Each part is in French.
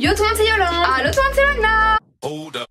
Yo tout le monde, c'est Yolande. Allo tout le monde, c'est Lana. Hold up.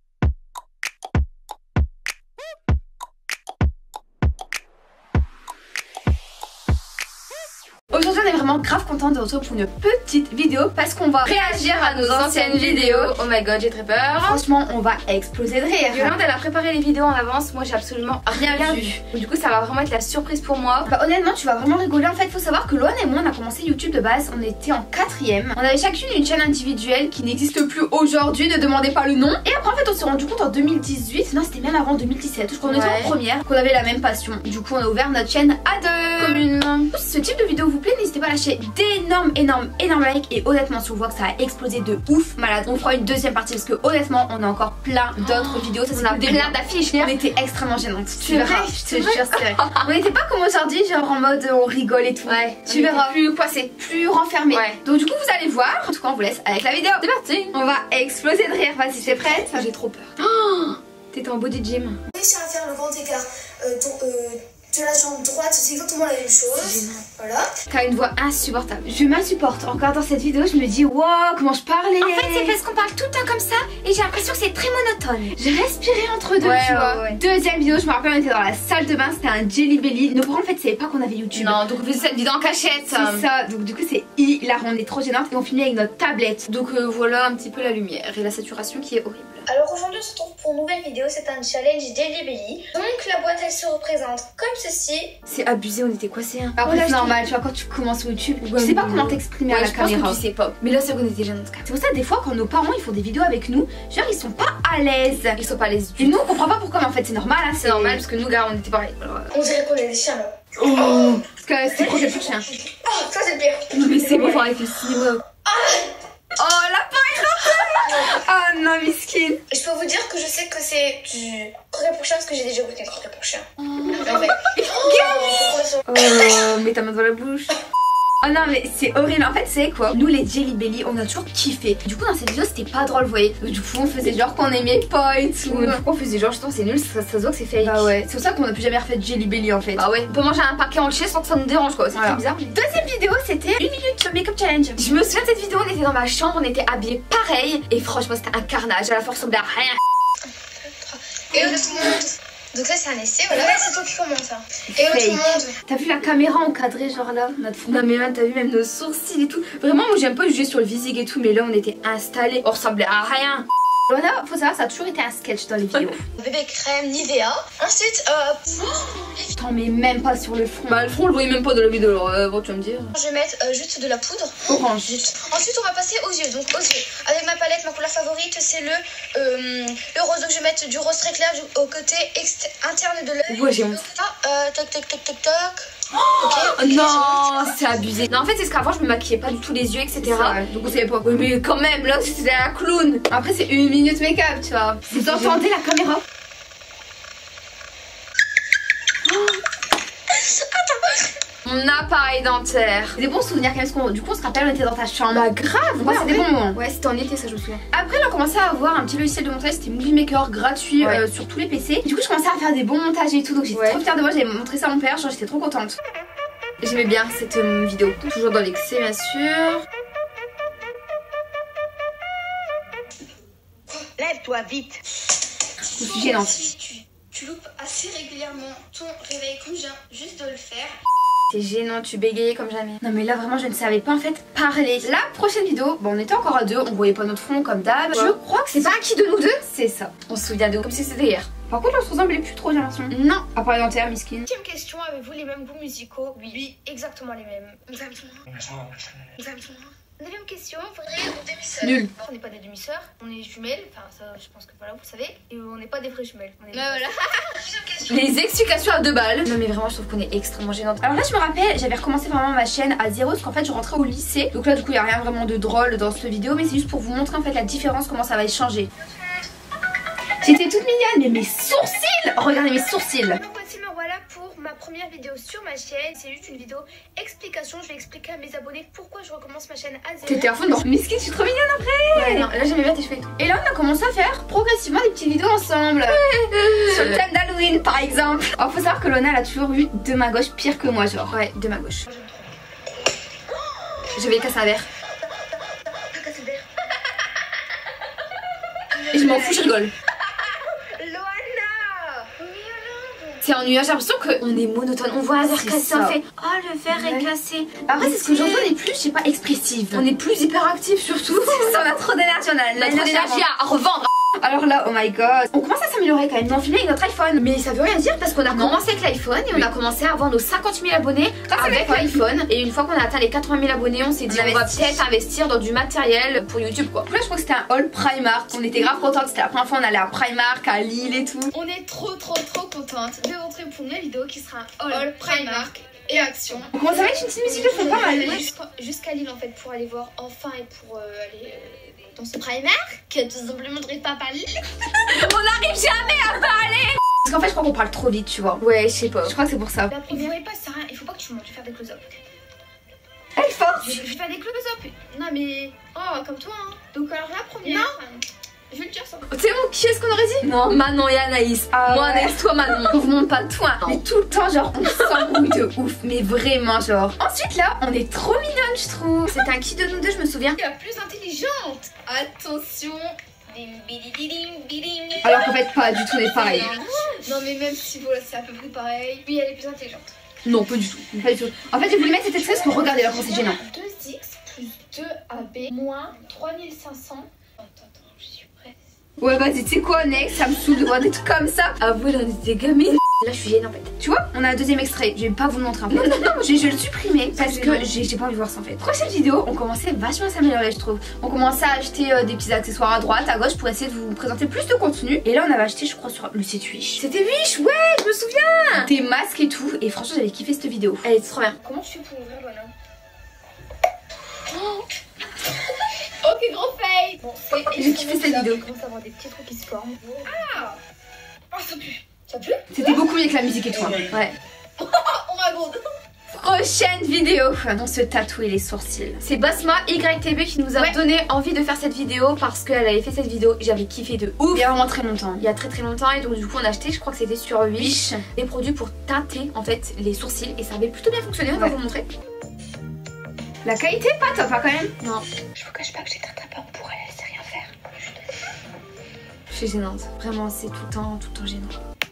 Aujourd'hui on est vraiment grave content de retrouver pour une petite vidéo parce qu'on va réagir à nos anciennes vidéos. Oh my god, j'ai très peur. Franchement on va exploser de rire. Yolande elle a préparé les vidéos en avance, moi j'ai absolument rien vu. Du coup ça va vraiment être la surprise pour moi. Bah honnêtement tu vas vraiment rigoler. En fait faut savoir que Loane et moi on a commencé YouTube de base, on était en 4ème. On avait chacune une chaîne individuelle qui n'existe plus aujourd'hui, ne demandez pas le nom. Et après en fait on s'est rendu compte en 2018, non c'était même avant 2017, je crois qu'on était en première, qu'on avait la même passion. Du coup on a ouvert notre chaîne à deux. Communément. Si ce type de vidéo vous plaît, n'hésitez pas à lâcher d'énormes likes. Et honnêtement si on voit que ça a explosé de ouf malade, on fera une deuxième partie parce que honnêtement on a encore plein d'autres vidéos. Ça, on a plein d'affiches. On était extrêmement gênantes. Tu verras, je te jure c'est vrai. On n'était pas comme aujourd'hui genre en mode on rigole et tout. Ouais, tu verras. Plus coincé, plus renfermé. Ouais. Donc du coup vous allez voir. En tout cas on vous laisse avec la vidéo. C'est parti. On va exploser de rire. Vas-y t'es prête? J'ai trop peur. Oh, t'étais en body gym. Réussir à faire le grand écart de la jambe droite, c'est exactement la même chose. Voilà. T'as une voix insupportable. Je m'insupporte. Encore dans cette vidéo, je me dis wow, comment je parlais. En fait, c'est parce qu'on parle tout le temps comme ça et j'ai l'impression que c'est très monotone. J'ai respiré entre deux, tu vois. Ouais. Deuxième vidéo, je me rappelle, on était dans la salle de bain, c'était un Jelly Belly. Nos parents en fait savaient pas qu'on avait YouTube. Non, donc on faisait cette vidéo en cachette. C'est ça, donc du coup c'est hilarant, on est trop gênantes et on filmait avec notre tablette. Donc voilà un petit peu la lumière et la saturation qui est horrible. Alors aujourd'hui on se retrouve pour une nouvelle vidéo, c'est un challenge Jelly Belly. Donc la boîte elle se représente comme ceci. C'est abusé, on était coincés. Hein. Après c'est normal, tu vois, quand tu commences sur YouTube, je sais pas comment t'exprimer à la caméra. Je sais pas. Mais là c'est qu'on était jeunes. C'est pour ça des fois quand nos parents ils font des vidéos avec nous, genre ils sont pas à l'aise. Ils sont pas à l'aise. Et nous on comprend pas pourquoi, mais en fait c'est normal. Hein, c'est normal parce que nous gars on était pareil. Alors, on dirait qu'on est des chiens là. Oh, parce que c'est proche du chien. Oh ça c'est le pire. Non mais c'est bon, faut arrêter le cinéma. Oh la oh non, miskin. Je peux vous dire que je sais que c'est du croquet pour chien parce que j'ai déjà goûté le croquet pour chien. Oh, mets ta main dans la bouche. Oh non mais c'est horrible. En fait c'est quoi, nous les Jelly Belly on a toujours kiffé. Du coup dans cette vidéo c'était pas drôle, vous voyez. Du coup on faisait genre qu'on aimait pas et tout. Pourquoi on faisait genre justement c'est nul, ça se voit que c'est fake. Bah ouais, c'est pour ça qu'on a plus jamais refait de Jelly Belly en fait. Bah ouais, on peut manger un paquet entier sans que ça nous dérange quoi, c'est voilà. Bizarre. Deuxième vidéo c'était 1 minute make-up challenge. Je me souviens de cette vidéo, on était dans ma chambre, on était habillés pareil. Et franchement c'était un carnage, à la force on à rien. Et tout le monde. Donc là c'est un essai, voilà, c'est toi qui commence hein. Et tout le monde. T'as vu la caméra encadrée genre là, notre front. Non mais même t'as vu même nos sourcils et tout. Vraiment moi j'aime pas juger sur le physique et tout, mais là on était installés, on ressemblait à rien. Voilà, faut savoir, ça a toujours été un sketch dans les vidéos. Bébé crème Nivea. Ensuite, t'en mets même pas sur le front. Bah le front on le voyait même pas de la vidéo, alors bon tu vas me dire. Je vais mettre juste de la poudre. Orange. Ensuite on va passer aux yeux. Donc aux yeux. Avec ma palette, ma couleur favorite c'est le rose. Donc je vais mettre du rose très clair au côté interne de l'œil. Ouais j'ai honte. Toc toc toc toc toc. Okay, non, c'est abusé. Non, en fait, c'est ce qu'avant je me maquillais pas du tout les yeux, etc. Donc on savait pas. Oui, mais quand même, là c'était un clown. Après, c'est 1 minute make-up, tu vois. Vous entendez la caméra? Mon appareil dentaire. Des bons souvenirs quand même, du coup on se rappelle on était dans ta chambre. Bah grave, ouais, c'est des bons moments. Ouais, c'était en été ça je me souviens. Après on a commencé à avoir un petit logiciel de montage, c'était Movie Maker gratuit sur tous les PC. Du coup je commençais à faire des bons montages et tout, donc j'étais trop fière de moi, j'avais montré ça à mon père, genre j'étais trop contente. J'aimais bien cette vidéo, toujours dans l'excès bien sûr. Lève-toi vite. Je suis gênante. Tu loupes assez régulièrement ton réveil comme je viens juste de le faire. C'est gênant, tu bégayais comme jamais. Non mais là vraiment je ne savais pas en fait parler. La prochaine vidéo, bon on était encore à deux, on voyait pas notre front comme d'hab. Je crois que c'est pas qui de nous deux, c'est ça. On se souvient de comme si c'était hier. Par contre on se ressemblait plus trop j'ai l'impression. Non, à part les dentaires, miskin. Deuxième question, avez-vous les mêmes goûts musicaux? Oui, exactement les mêmes. Exactement. Deuxième question, vrai ou demi-sœur? Nul. On n'est pas des demi-sœurs, on est jumelles, enfin ça je pense que voilà vous savez, et on n'est pas des vraies jumelles. On est voilà. Deuxième question. Les explications à 2 balles. Non mais vraiment je trouve qu'on est extrêmement gênante. Alors là je me rappelle, j'avais recommencé vraiment ma chaîne à zéro parce qu'en fait je rentrais au lycée. Donc là du coup il n'y a rien vraiment de drôle dans cette vidéo, mais c'est juste pour vous montrer en fait la différence, comment ça va changer. J'étais toute mignonne, mais mes sourcils, regardez mes sourcils. Donc voici me voilà pour ma première vidéo sur ma chaîne. C'est juste une vidéo explication. Je vais expliquer à mes abonnés pourquoi je recommence ma chaîne à zéro. T'étais à fond dedans. Mais ce qui je suis trop mignonne après. Ouais, non, là j'aimais bien tes cheveux et tout. Et là on a commencé à faire progressivement des petites vidéos ensemble. Sur le thème d'Halloween par exemple. Alors faut savoir que Lona elle a toujours eu de ma gauche pire que moi genre. Ouais, de ma gauche. Je vais casser un verre. T'as cassé le verre. Et je m'en fous, je rigole. Loana. C'est ennuyeux, j'ai l'impression qu'on est monotone. On voit un verre C'est cassé, ça. on fait oh le verre est cassé. Après, c'est ce que j'entends, on est plus, je sais pas, expressive. On est plus hyperactif surtout. On a trop d'énergie, On a trop d'énergie à revendre. Alors là, oh my god, on commence à s'améliorer quand même. On filme avec notre iPhone. Mais ça veut rien dire parce qu'on a commencé avec l'iPhone et on a commencé à avoir nos 50 000 abonnés avec l'iPhone. Et une fois qu'on a atteint les 80 000 abonnés, on s'est dit on va peut-être investir dans du matériel pour YouTube quoi. Là, je crois que c'était un haul Primark. On était grave contents, c'était la première fois on allait à Primark, à Lille et tout. On est trop contente de rentrer pour une vidéo qui sera un haul Primark et Action. On commence avec une petite musique de fond, pas mal. Jusqu'à Lille en fait pour aller voir enfin et pour aller dans ce Primark que tout simplement de pas parler. On n'arrive jamais à parler. Parce qu'en fait, je crois qu'on parle trop vite, tu vois. Ouais, je sais pas. Je crois que c'est pour ça. La première fois, ça rien, il faut pas que tu montes, je vais faire des close-up. Elle force. Je vais faire des close-up. Non mais oh comme toi hein. Donc alors la première. Non. Je vais le dire ça. Tu sais qui est-ce qu'on aurait dit? Non. Manon et Anaïs. Ah Moi ouais. Anaïs, toi Manon. On vous montre pas toi. Mais tout le temps, genre, on s'embrouille de ouf. Mais vraiment, genre. Ensuite, là, on est trop mignonne, je trouve. C'était un qui de nous deux, je me souviens. La plus intelligente. Attention. Bing, bidi, ding, biding. Alors qu'en fait, pas du tout, on est pareil. Non mais même si voilà c'est à peu près pareil. Oui elle est plus intelligente. Non, pas du tout. Pas du tout. En fait, j'ai voulu mettre cet extrait parce que regardez là quand c'est gênant. 2x plus 2AB moins 3500. Attends, je suis prête. Ouais, vas-y, tu sais quoi, next, ça me saoule de voir des trucs comme ça. Avouez, on était gamines. Là, je suis gênée en fait. Tu vois, on a un deuxième extrait. Je vais pas vous le montrer en fait. Non, je vais le supprimer parce que j'ai pas envie de voir ça en fait. Prochaine vidéo, on commençait vachement à s'améliorer, je trouve. On commençait à acheter des petits accessoires à droite, à gauche pour essayer de vous présenter plus de contenu. Et là, on avait acheté, je crois, sur le site Wish. C'était Wish, ouais, je me souviens. Des masques et tout. Et franchement, j'avais kiffé cette vidéo. Elle est trop bien. Comment tu fais pour ouvrir voilà? Ok gros fail. Bon c'est. J'ai kiffé cette vidéo. On commence à avoir des petits trous qui se forment. Ah. Oh ça pue. Ça pue? C'était beaucoup mieux que la musique et tout. Hein. Ouais. Oh my god. Prochaine vidéo, on se tatouer les sourcils. C'est Basma YTB qui nous a donné envie de faire cette vidéo parce qu'elle avait fait cette vidéo et j'avais kiffé de ouf. Il y a vraiment très longtemps. Il y a très longtemps et donc du coup on a acheté, je crois que c'était sur Wish, des produits pour teinter en fait les sourcils et ça avait plutôt bien fonctionné, on va vous montrer. La qualité est pas top hein, quand même. Non. Je vous cache pas que j'ai très peur pour elle, elle sait rien faire. Je suis gênante, vraiment c'est tout le temps gênant.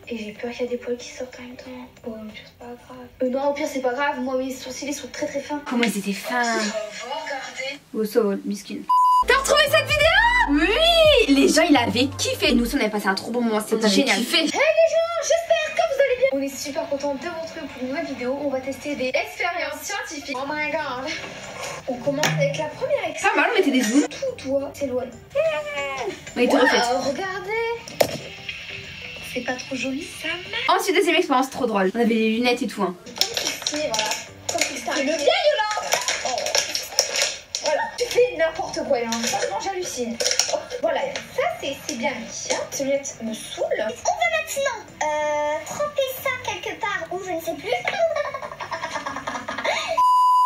Et j'ai peur qu'il y a des poils qui sortent en même temps. Oh, au pire, c'est pas grave. Non, au pire, c'est pas grave. Moi, mes sourcils, ils sont très fins. Comment ils étaient fins. Regardez. Oh, ça va, miskin. T'as retrouvé cette vidéo? Oui. Les gens, ils avaient kiffé. Nous, on avait passé un trop bon moment, c'était génial. Kiffé. Hey les gens, j'espère que vous allez bien. On est super contents de vous retrouver pour une nouvelle vidéo. On va tester des expériences scientifiques. Oh my god. On commence avec la première Pas expérience. mal, on mettait des zooms. Tout toi s'éloigne. On était refaites. Regardez. C'est pas trop joli, ça marche. Ensuite, deuxième expérience trop drôle. On avait les lunettes et tout. Hein. Comme ceci, voilà. Comme si c'était le vieil là. Oh. Voilà. Tu fais n'importe quoi, hein. Franchement, j'hallucine. Oh. Voilà, ça c'est bien mis. Hein. Ces lunettes me saoulent. On va maintenant tremper ça quelque part où je ne sais plus.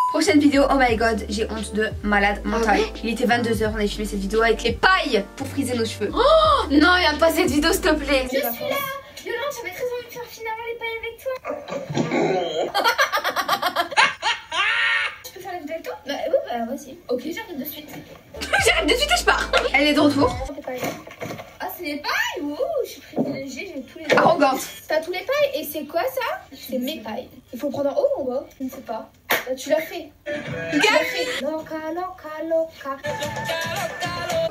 Prochaine vidéo, oh my god, j'ai honte de malade mental. Il était 22h, on avait filmé cette vidéo avec les pailles pour friser nos cheveux. Oh non, il y a pas cette vidéo s'il te plaît. Je suis là. Yolande, j'avais très envie de faire finalement les pailles avec toi. Tu peux faire la vidéo avec toi? Bah oui, bah vas-y. Ok, j'arrive de suite. J'arrive de suite et je pars. Elle est de retour. Ah, c'est les pailles? Ouh, je suis privilégiée, j'ai tous les Arrogante. T'as tous les pailles et c'est quoi ça? C'est mes pailles. Il faut prendre en haut ou en bas? Je ne sais pas. Tu l'as fait. Tu l'as fait. Loca, loca, loca.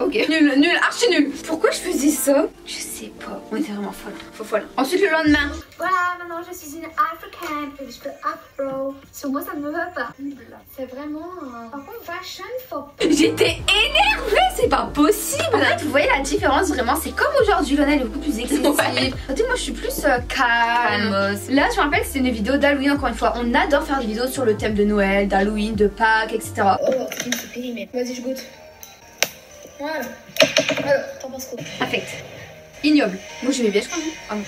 Ok, nul, archi nul. Pourquoi je faisais ça? Je sais pas. On était vraiment folles. Faut folle. Ensuite, le lendemain. Voilà, maintenant je suis une africaine et je fais afro. Sur moi, ça ne me va pas. C'est vraiment par contre fashion for. J'étais énervée, c'est pas possible. En fait, vous voyez la différence vraiment, c'est comme aujourd'hui. Lana elle est beaucoup plus excessive. Ouais. Moi, je suis plus calme. Là, je me rappelle que c'était une vidéo d'Halloween. Encore une fois, on adore faire des vidéos sur le thème de Noël, d'Halloween, de Pâques, etc. Oh, c'est périmé. Vas-y, je goûte. Voilà. Alors, t'en penses quoi? Affect. Ignoble. Moi j'aimais bien, je crois. Ah bon.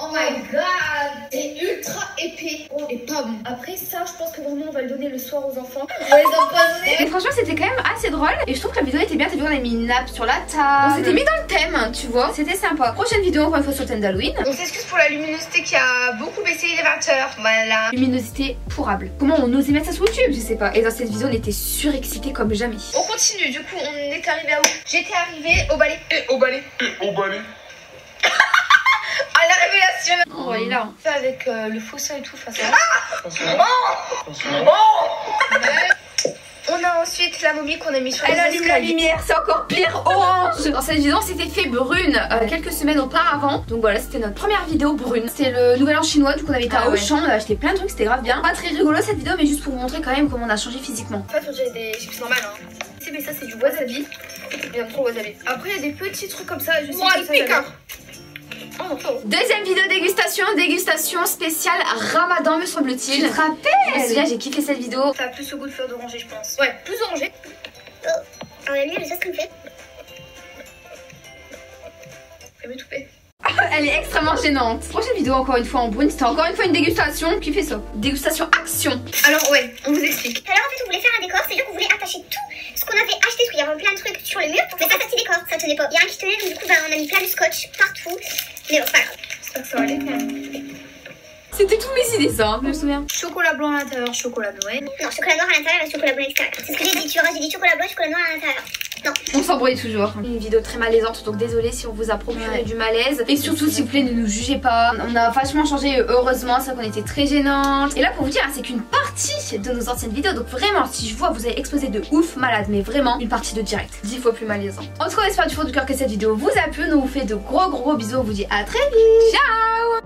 Oh my god, c'est ultra épais et pas bon. Après ça, je pense que vraiment on va le donner le soir aux enfants. On va les empoisonner. Mais franchement, c'était quand même assez drôle et je trouve que la vidéo était bien. T'as vu, on a mis une nappe sur la table. On s'était mis dans le thème, tu vois. C'était sympa. Prochaine vidéo, encore une fois sur le thème d'Halloween. On s'excuse pour la luminosité qui a beaucoup baissé, il est 20h. Voilà. Luminosité pourrable. Comment on osait mettre ça sur YouTube, je sais pas. Et dans cette vidéo, on était surexcités comme jamais. On continue, du coup, on est arrivé à où? J'étais arrivée au balai. Et au balai. À la révélation. Oh, il est là. Fait avec le faux sang et tout face à On a ensuite la momie qu'on a mis sur les Elle allume la escaliers. lumière, c'est encore pire, orange. Dans cette vidéo, on s'était fait brune quelques semaines auparavant. Donc voilà, c'était notre première vidéo brune. C'était le nouvel an chinois, du coup on avait été à Auchan, on a acheté plein de trucs, c'était grave bien. Pas très rigolo cette vidéo, mais juste pour vous montrer quand même comment on a changé physiquement. En fait, on dirait des chips normales. Hein. Mais ça, c'est du wasabi. J'aime trop le wasabi. Après, il y a des petits trucs comme ça. Je sais que ça, j'adore. Deuxième vidéo dégustation spéciale Ramadan me semble-t-il. Tu te rappelles? Je me souviens, j'ai kiffé cette vidéo. Ça a plus au goût de fleur d'oranger, je pense. Ouais, plus orangé. Oh, alors la lumière, je sais ce qu'il me fait. Elle veut tout fait. Elle est extrêmement gênante. Prochaine vidéo encore une fois en brune, c'était encore une fois une dégustation. Qui fait ça? Dégustation action. Alors ouais, on vous explique. Alors en fait, on voulait faire un décor, c'est-à-dire qu'on voulait attacher tout ce qu'on avait acheté, parce qu'il y avait plein de trucs sur le mur. Mais ça, petit décor, ça tenait pas. Il y a un qui tenait, donc du coup, bah, on a mis plein de scotch partout. Mais bon, c'est pas grave. J'espère que ça va aller quand même. C'était toutes mes idées ça, je me souviens. Chocolat blanc à l'intérieur, chocolat blanc. Non, chocolat noir à l'intérieur et chocolat blanc à l'extérieur. C'est ce que j'ai dit, tu vois, j'ai dit chocolat blanc et chocolat noir à l'intérieur. Non. On s'embrouille toujours. Une vidéo très malaisante, donc désolée si on vous a procuré du malaise. Et surtout, s'il vous plaît, ne nous jugez pas. On a vachement changé, heureusement. C'est vrai qu'on était très gênantes. Et là, pour vous dire, c'est qu'une partie de nos anciennes vidéos. Donc vraiment, si je vois, vous avez explosé de ouf, malade. Mais vraiment, une partie de direct. 10 fois plus malaisant. En tout cas, on espère du fond du cœur que cette vidéo vous a plu. Nous vous fait de gros bisous. On vous dit à très vite. Ciao!